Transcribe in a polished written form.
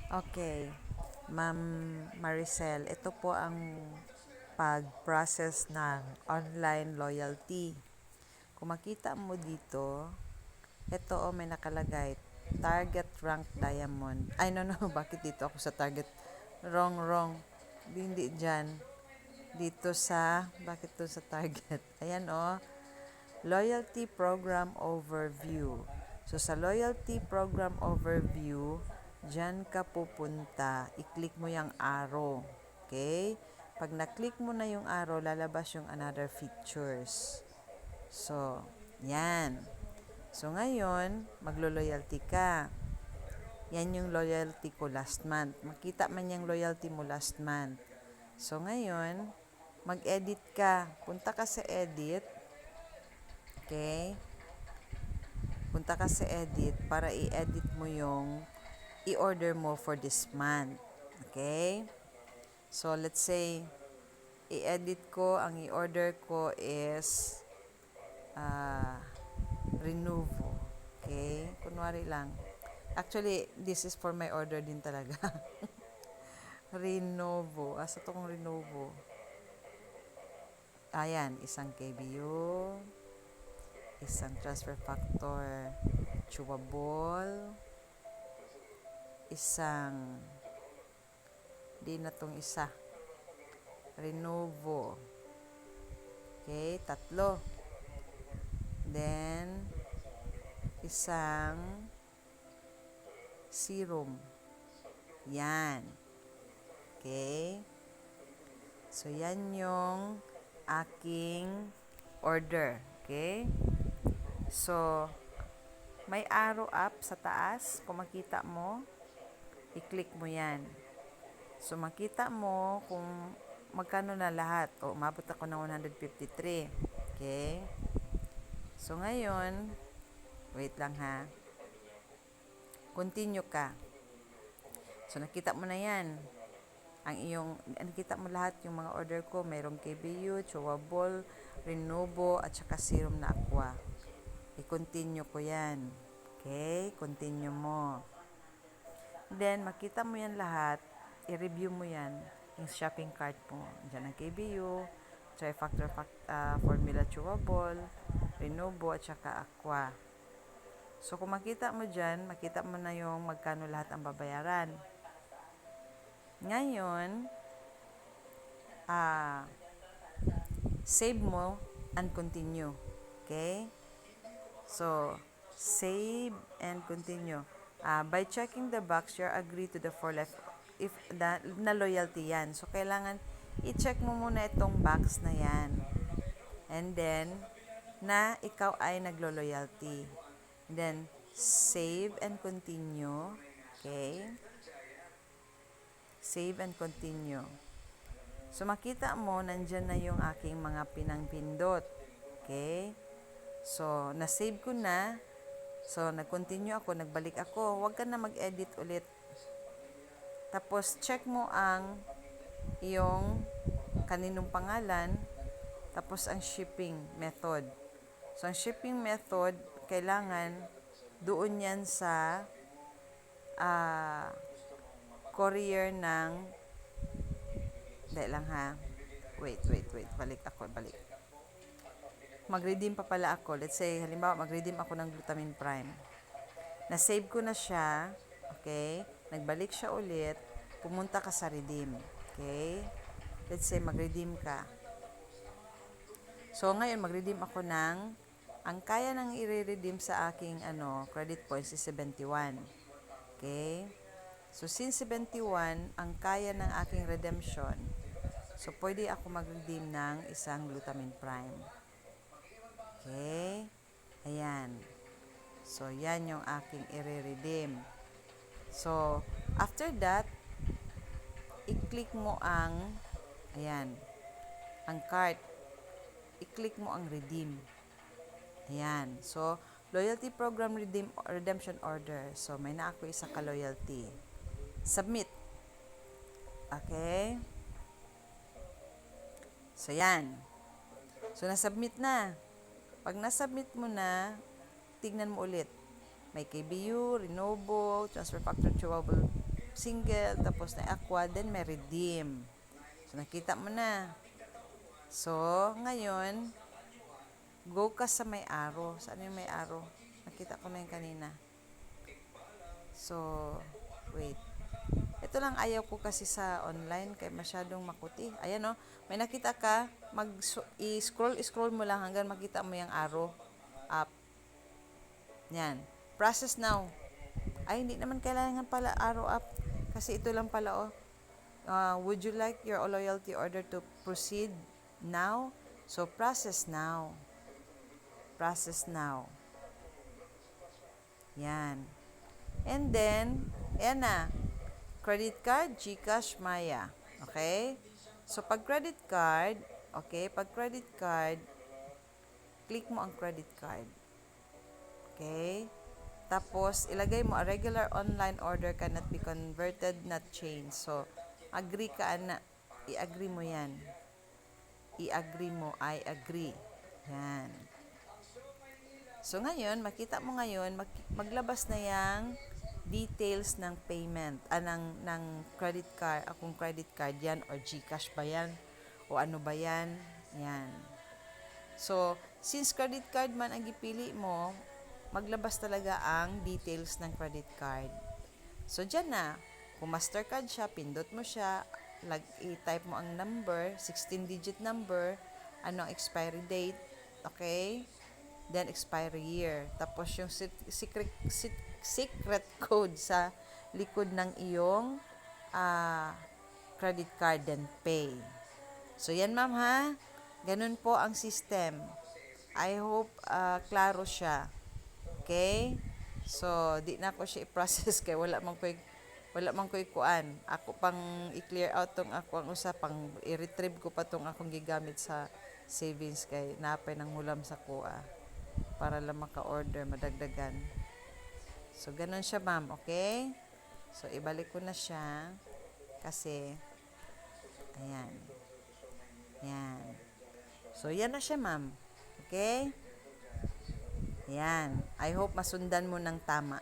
Okay, Ma'am Maricel, ito po ang pag-process ng online loyalty. Kung makita mo dito, ito may nakalagay, target rank diamond. Ay, no, bakit dito ako sa target? Wrong. Hindi dyan. Dito sa, bakit to sa target? Ayan, loyalty program overview. So, sa loyalty program overview, dyan ka pupunta. I-click mo yung arrow. Okay? Pag na-click mo na yung arrow, lalabas yung another features. So, yan. So, ngayon, maglo-loyalty ka. Yan yung loyalty ko last month. Makita man yung loyalty mo last month. So, ngayon, mag-edit ka. Punta ka sa edit. Okay? Punta ka sa edit para i-edit mo yung i-order mo for this month. Okay? So, let's say, i-edit ko, ang i-order ko is Renuvo. Okay? Kunwari lang. Actually, this is for my order din talaga. Renovo. Asa to kong Renovo? Ayan, isang KBU, isang transfer factor chewable, isang di na tong isa Renovo. Okay, tatlo. Then isang serum. Yan. Okay. So yan yung aking order. Okay. So may arrow up sa taas. Kung makita mo, i-click mo yan. So, makita mo kung magkano na lahat. O, umabot ako ng 153. Okay? So, ngayon, wait lang ha. Continue ka. So, nakita mo na yan. Nakita mo lahat yung mga order ko. Mayroong KBU, chewable, Renovo, at saka serum na aqua. I-continue ko yan. Okay? Continue mo. Then, makita mo yan lahat. I-review mo yan. Yung shopping cart mo. Diyan ang KBU, Trifactor Formula Chewable, Renovo, at saka Aqua. So, kung makita mo dyan, makita mo na yung magkano lahat ang babayaran. Ngayon, save mo and continue. Okay? So, save and continue. By checking the box, you agree to the for life if na loyalty yan. So, kailangan i-check mo muna itong box na yan. And then, na ikaw ay naglo-loyalty. Then, save and continue. Okay? Save and continue. So, makita mo, nandyan na yung aking mga pinangpindot. Okay? So, na-save ko na. So, nag-continue ako, nagbalik ako. Huwag ka na mag-edit ulit. Tapos, check mo ang iyong kaninong pangalan. Tapos, ang shipping method. So, ang shipping method, kailangan doon yan sa courier ng dahil lang ha. Wait. Balik. Mag-redeem pa pala ako. Let's say, halimbawa, mag-redeem ako ng Glutamine Prime. Na-save ko na siya. Okay? Nagbalik siya ulit. Pumunta ka sa redeem. Okay? Let's say, mag-redeem ka. So, ngayon, mag-redeem ako ng, ang kaya nang i-redeem sa aking credit points is 71. Okay? So, since 71, ang kaya ng aking redemption, so, pwede ako mag-redeem ng isang Glutamine Prime. Okay? Ayan. So, yan yung aking i-redeem. So, after that, i-click mo ang, ayan, ang cart. I-click mo ang redeem. Ayan. So, loyalty program redemption order. So, may na ako isa ka-loyalty. Submit. Okay? So, yan. So, nasubmit na. Pag nasubmit mo na, tignan mo ulit. May KBU, Renovo, Transfer Factor Chewable single, tapos na aqua, then may redeem. So, nakita mo na. So, ngayon, go ka sa may arrow. Saan yung may arrow? Nakita ko na yung kanina. So, wait. Ito lang ayaw ko kasi sa online kaya masyadong makuti. Ayan o, may nakita ka, i-scroll mo lang hanggang makita mo yung arrow up. Yan. Process now. Ay, hindi naman kailangan pala arrow up. Kasi ito lang pala oh. Would you like your loyalty order to proceed now? So, process now. Process now. Yan. And then, ayan na. Credit card, GCash, Maya. Okay? So, pag credit card, click mo ang credit card. Okay? Tapos, ilagay mo, a regular online order cannot be converted, not changed. So, agree ka na. I-agree mo yan. I-agree mo, I agree. Yan. So, ngayon, makita mo ngayon, maglabas na yung details ng payment, ng credit card, kung credit card yan, or GCash ba yan, o ano ba yan. Yan. So, since credit card man ang gipili mo, maglabas talaga ang details ng credit card. So, dyan na. Kung Mastercard siya, pindot mo siya, i-type mo ang number, 16-digit number, ano ang expiry date, okay? Then, expiry year. Tapos, yung secret code sa likod ng iyong credit card, then pay. So, yan ma'am ha. Ganun po ang system. I hope klaro siya. Okay? So, di na ako siya i-process kay wala man ko'y kuan. Ako pang i-clear out tong ako ang usa pang i-retrieve ko pa tong akong gigamit sa savings kay napay nang hulam sa kuha para lang maka-order madagdagan. So, ganun siya ma'am. Okay? So, ibalik ko na siya kasi ayan. Yan. So, yan na siya ma'am. Okay? Yan. I hope masundan mo ng tama.